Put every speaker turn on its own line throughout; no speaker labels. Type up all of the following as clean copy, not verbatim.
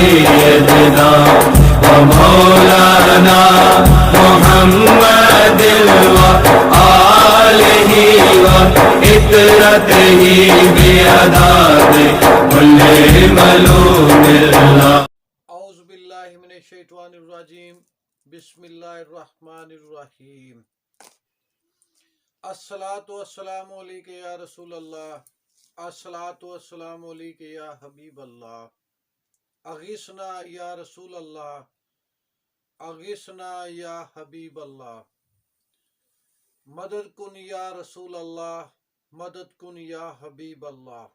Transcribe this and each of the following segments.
سيدنا ومولانا محمد وآله وعترته بأعداد كل ملوم الله.
اعوذ باللہ من الشیطان الرجیم، بسم اللہ الرحمن الرحیم. الصلاۃ والسلام علیک یا رسول اللہ، الصلاۃ والسلام علیک یا حبیب اللہ. اغثنا یا رسول اللہ، اغثنا یا حبیب اللہ. مدد کن یا رسول اللہ، مدد کن یا حبیب اللہ.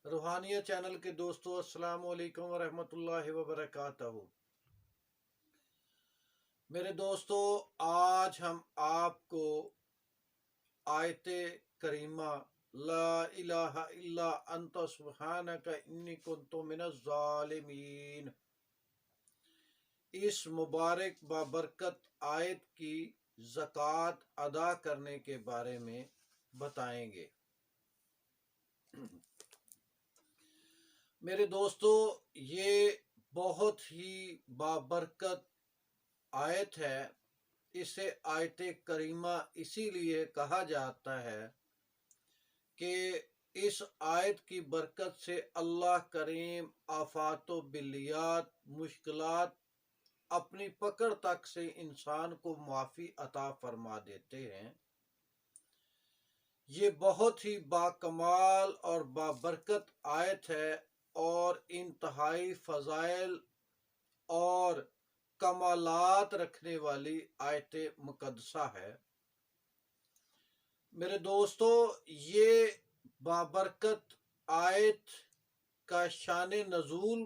روحانیت چینل کے دوستو، السلام علیکم ورحمۃ اللہ وبرکاتہ. میرے دوستو، آج ہم آپ کو آیت کریمہ لا الہ الا انت سبحانک انی کنت من الظالمین، اس مبارک بابرکت آیت کی زکوٰۃ ادا کرنے کے بارے میں بتائیں گے. میرے دوستو، یہ بہت ہی بابرکت آیت ہے. اسے آیت کریمہ اسی لیے کہا جاتا ہے کہ اس آیت کی برکت سے اللہ کریم آفات و بلیات، مشکلات اپنی پکڑ تک سے انسان کو معافی عطا فرما دیتے ہیں. یہ بہت ہی باکمال اور بابرکت آیت ہے اور انتہائی فضائل اور کمالات رکھنے والی آیت مقدسہ ہے. میرے دوستو، یہ بابرکت آیت کا شان نزول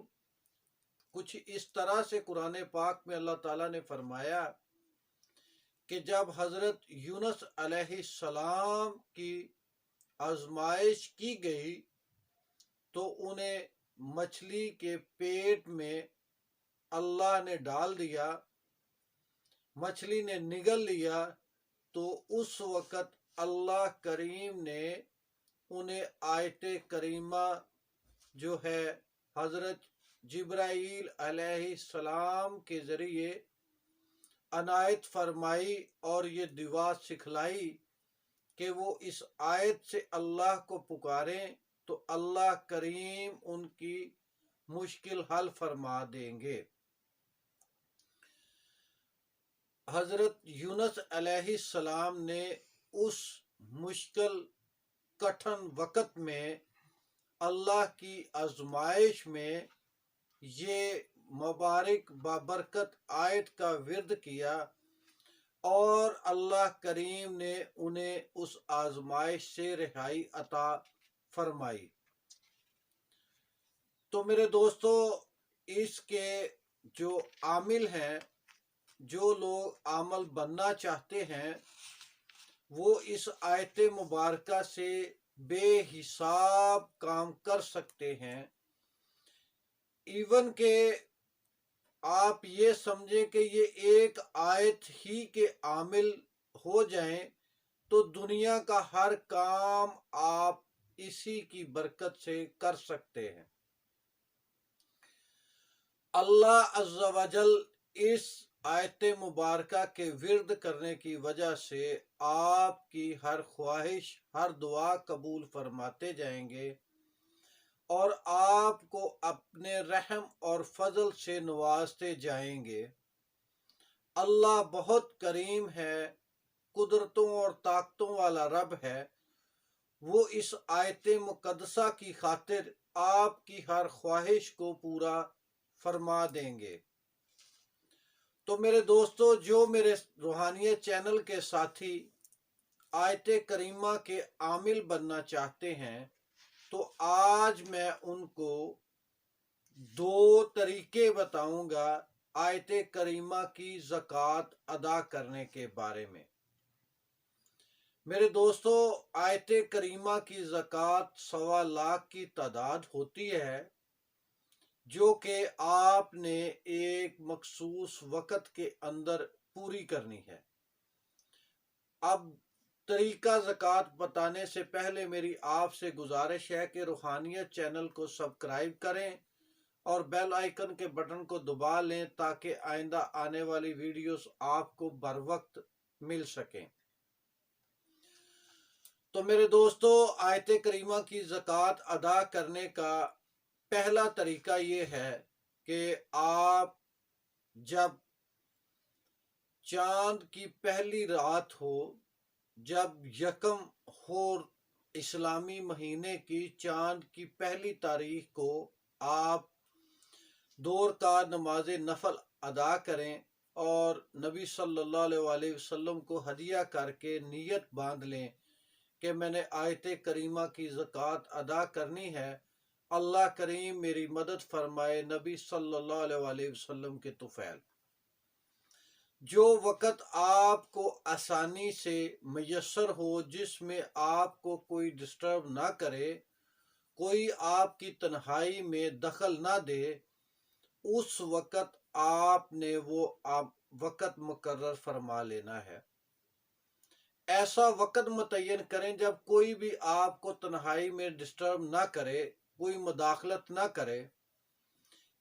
کچھ اس طرح سے قرآن پاک میں اللہ تعالیٰ نے فرمایا کہ جب حضرت یونس علیہ السلام کی آزمائش کی گئی تو انہیں مچھلی کے پیٹ میں اللہ نے ڈال دیا، مچھلی نے نگل لیا، تو اس وقت اللہ کریم نے انہیں آیت کریمہ جو ہے حضرت جبرائیل علیہ السلام کے ذریعے عنایت فرمائی اور یہ دعا سکھلائی کہ وہ اس آیت سے اللہ کو پکاریں تو اللہ کریم ان کی مشکل حل فرما دیں گے. حضرت یونس علیہ السلام نے اس مشکل کٹھن وقت میں اللہ کی آزمائش میں یہ مبارک بابرکت آیت کا ورد کیا اور اللہ کریم نے انہیں اس آزمائش سے رہائی عطا فرمائی. تو میرے دوستو، اس کے جو عامل ہیں، جو لوگ عامل بننا چاہتے ہیں، وہ اس آیت مبارکہ سے بے حساب کام کر سکتے ہیں. ایون کہ آپ یہ سمجھیں کہ یہ ایک آیت ہی کے عامل ہو جائیں تو دنیا کا ہر کام آپ اسی کی برکت سے کر سکتے ہیں. اللہ عز و جل اس آیت مبارکہ کے ورد کرنے کی وجہ سے آپ کی ہر خواہش، ہر دعا قبول فرماتے جائیں گے اور آپ کو اپنے رحم اور فضل سے نوازتے جائیں گے. اللہ بہت کریم ہے، قدرتوں اور طاقتوں والا رب ہے. وہ اس آیت مقدسہ کی خاطر آپ کی ہر خواہش کو پورا فرما دیں گے. تو میرے دوستو، جو میرے روحانیت چینل کے ساتھی آیت کریمہ کے عامل بننا چاہتے ہیں تو آج میں ان کو 2 طریقے بتاؤں گا آیت کریمہ کی زکوٰۃ ادا کرنے کے بارے میں. میرے دوستو، آیت کریمہ کی زکوٰۃ 1.25 لاکھ کی تعداد ہوتی ہے جو کہ آپ نے ایک مخصوص وقت کے اندر پوری کرنی ہے. اب طریقہ زکوٰۃ بتانے سے پہلے میری آپ سے گزارش ہے کہ روحانیت چینل کو سبسکرائب کریں اور بیل آئیکن کے بٹن کو دبا لیں تاکہ آئندہ آنے والی ویڈیوز آپ کو بر وقت مل سکیں۔ تو میرے دوستو، آیت کریمہ کی زکوٰۃ ادا کرنے کا پہلا طریقہ یہ ہے کہ آپ جب چاند کی پہلی رات ہو، جب یکم ہو اسلامی مہینے کی چاند کی پہلی تاریخ کو آپ 2 رکعت نماز نفل ادا کریں اور نبی صلی اللہ علیہ وآلہ وسلم کو ہدیہ کر کے نیت باندھ لیں کہ میں نے آیت کریمہ کی زکوٰۃ ادا کرنی ہے، اللہ کریم میری مدد فرمائے نبی صلی اللہ علیہ وآلہ وسلم کے طفیل۔ جو وقت آپ کو آسانی سے میسر ہو، جس میں آپ کو کوئی ڈسٹرب نہ کرے، کوئی آپ کی تنہائی میں دخل نہ دے، اس وقت آپ نے وہ وقت مقرر فرما لینا ہے۔ ایسا وقت متعین کریں جب کوئی بھی آپ کو تنہائی میں ڈسٹرب نہ کرے، کوئی مداخلت نہ کرے۔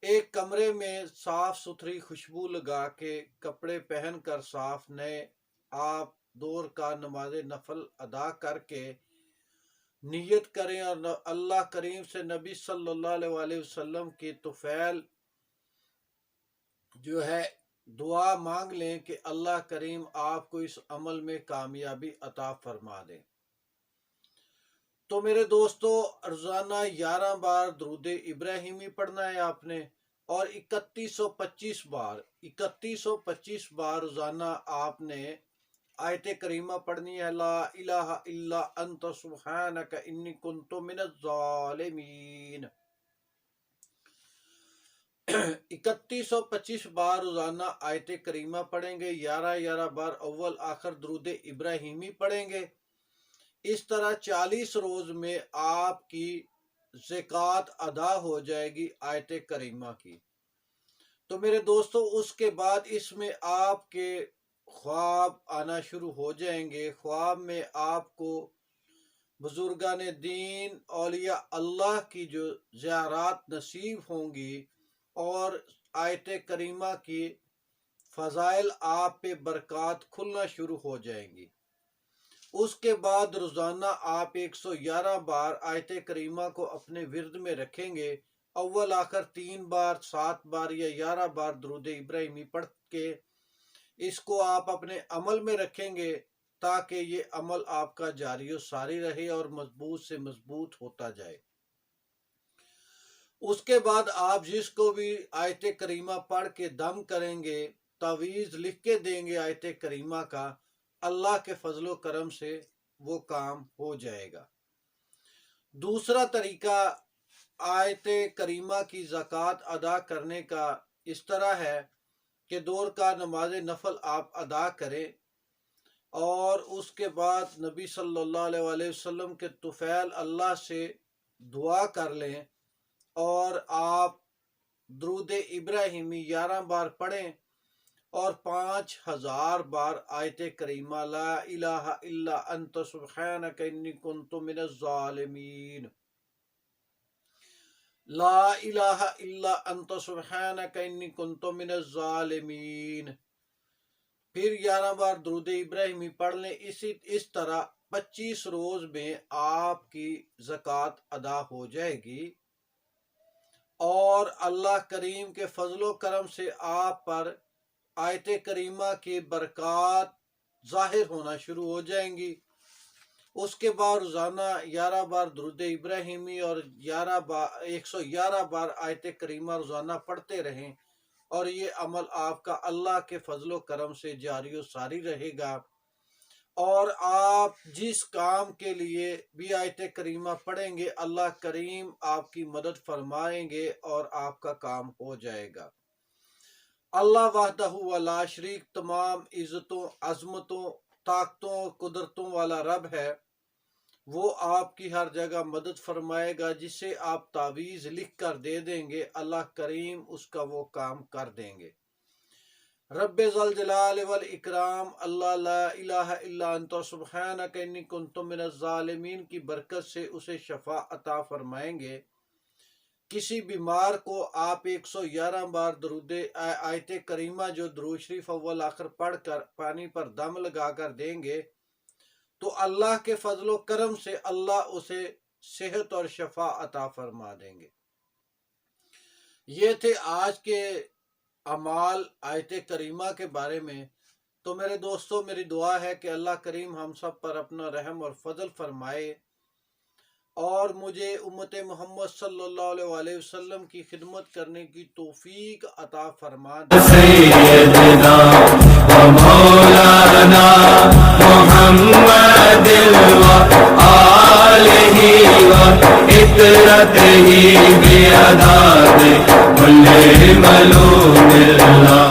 ایک کمرے میں صاف ستھری خوشبو لگا کے، کپڑے پہن کر صاف نئے، آپ 2 رکعت نماز نفل ادا کر کے نیت کریں اور اللہ کریم سے نبی صلی اللہ علیہ وآلہ وسلم کی طفیل جو ہے دعا مانگ لیں کہ اللہ کریم آپ کو اس عمل میں کامیابی عطا فرما دیں۔ تو میرے دوستو، روزانہ 11 بار درود ابراہیمی پڑھنا ہے آپ نے، اور 3125 بار روزانہ آپ نے آیت کریمہ پڑھنی ہے، لا الہ الا انت سبحانک انی کنت من الظالمین۔ 3125 بار روزانہ آیت کریمہ پڑھیں گے، 11 بار اول آخر درود ابراہیمی پڑھیں گے۔ اس طرح 40 روز میں آپ کی زکوٰۃ ادا ہو جائے گی آیت کریمہ کی۔ تو میرے دوستو، اس کے بعد اس میں آپ کے خواب آنا شروع ہو جائیں گے۔ خواب میں آپ کو بزرگان دین، اولیاء اللہ کی جو زیارات نصیب ہوں گی اور آیت کریمہ کی فضائل آپ پہ برکات کھلنا شروع ہو جائیں گی۔ اس کے بعد روزانہ آپ 111 بار آیت کریمہ کو اپنے ورد میں رکھیں گے، اول آخر 3 بار، 7 بار یا 11 بار درود ابراہیمی پڑھ کے اس کو آپ اپنے عمل میں رکھیں گے تاکہ یہ عمل آپ کا جاری و ساری رہے اور مضبوط سے مضبوط ہوتا جائے۔ اس کے بعد آپ جس کو بھی آیت کریمہ پڑھ کے دم کریں گے، تعویذ لکھ کے دیں گے آیت کریمہ کا، اللہ کے فضل و کرم سے وہ کام ہو جائے گا۔ دوسرا طریقہ آیت کریمہ کی زکوٰۃ ادا کرنے کا اس طرح ہے کہ 2 رکعت نماز نفل آپ ادا کریں اور اس کے بعد نبی صلی اللہ علیہ وآلہ وسلم کے طفیل اللہ سے دعا کر لیں اور آپ درود ابراہیمی 11 بار پڑھیں اور 5000 بار آیت کریمہ لا الہ الا انت سبحانک انی کنت من الظالمین، لا الہ الا انت سبحانک انی کنت من الظالمین، پھر 11 بار درود ابراہیمی پڑھ لیں۔ اس طرح 25 روز میں آپ کی زکوٰۃ ادا ہو جائے گی اور اللہ کریم کے فضل و کرم سے آپ پر آیت کریمہ کی برکات ظاہر ہونا شروع ہو جائیں گی۔ اس کے بعد روزانہ 11 بار درود ابراہیمی اور 111 بار آیت کریمہ روزانہ پڑھتے رہیں اور یہ عمل آپ کا اللہ کے فضل و کرم سے جاری و ساری رہے گا، اور آپ جس کام کے لیے بھی آیت کریمہ پڑھیں گے اللہ کریم آپ کی مدد فرمائیں گے اور آپ کا کام ہو جائے گا۔ اللہ وحدہ ولا شریک تمام عزتوں، عظمتوں، طاقتوں اور قدرتوں والا رب ہے، وہ آپ کی ہر جگہ مدد فرمائے گا۔ جسے آپ تعویذ لکھ کر دے دیں گے اللہ کریم اس کا وہ کام کر دیں گے۔ رب ذوالجلال والاکرام اللہ لا الہ الا انت سبحانک انی کنت من الظالمین کی برکت سے اسے شفا عطا فرمائیں گے کسی بیمار کو آپ 111 بار درود آیت کریمہ جو درود شریف اول آخر پڑھ کر پانی پر دم لگا کر دیں گے تو اللہ کے فضل و کرم سے اللہ اسے صحت اور شفا عطا فرما دیں گے۔ یہ تھے آج کے اعمال آیت کریمہ کے بارے میں۔ تو میرے دوستو، میری دعا ہے کہ اللہ کریم ہم سب پر اپنا رحم اور فضل فرمائے اور مجھے امت محمد صلی اللہ علیہ وآلہ وسلم کی خدمت کرنے کی توفیق عطا فرما دے۔
سیدنا و مولانا محمد و آلہ و اطرتہ بیعداد کل ملوم اللہ۔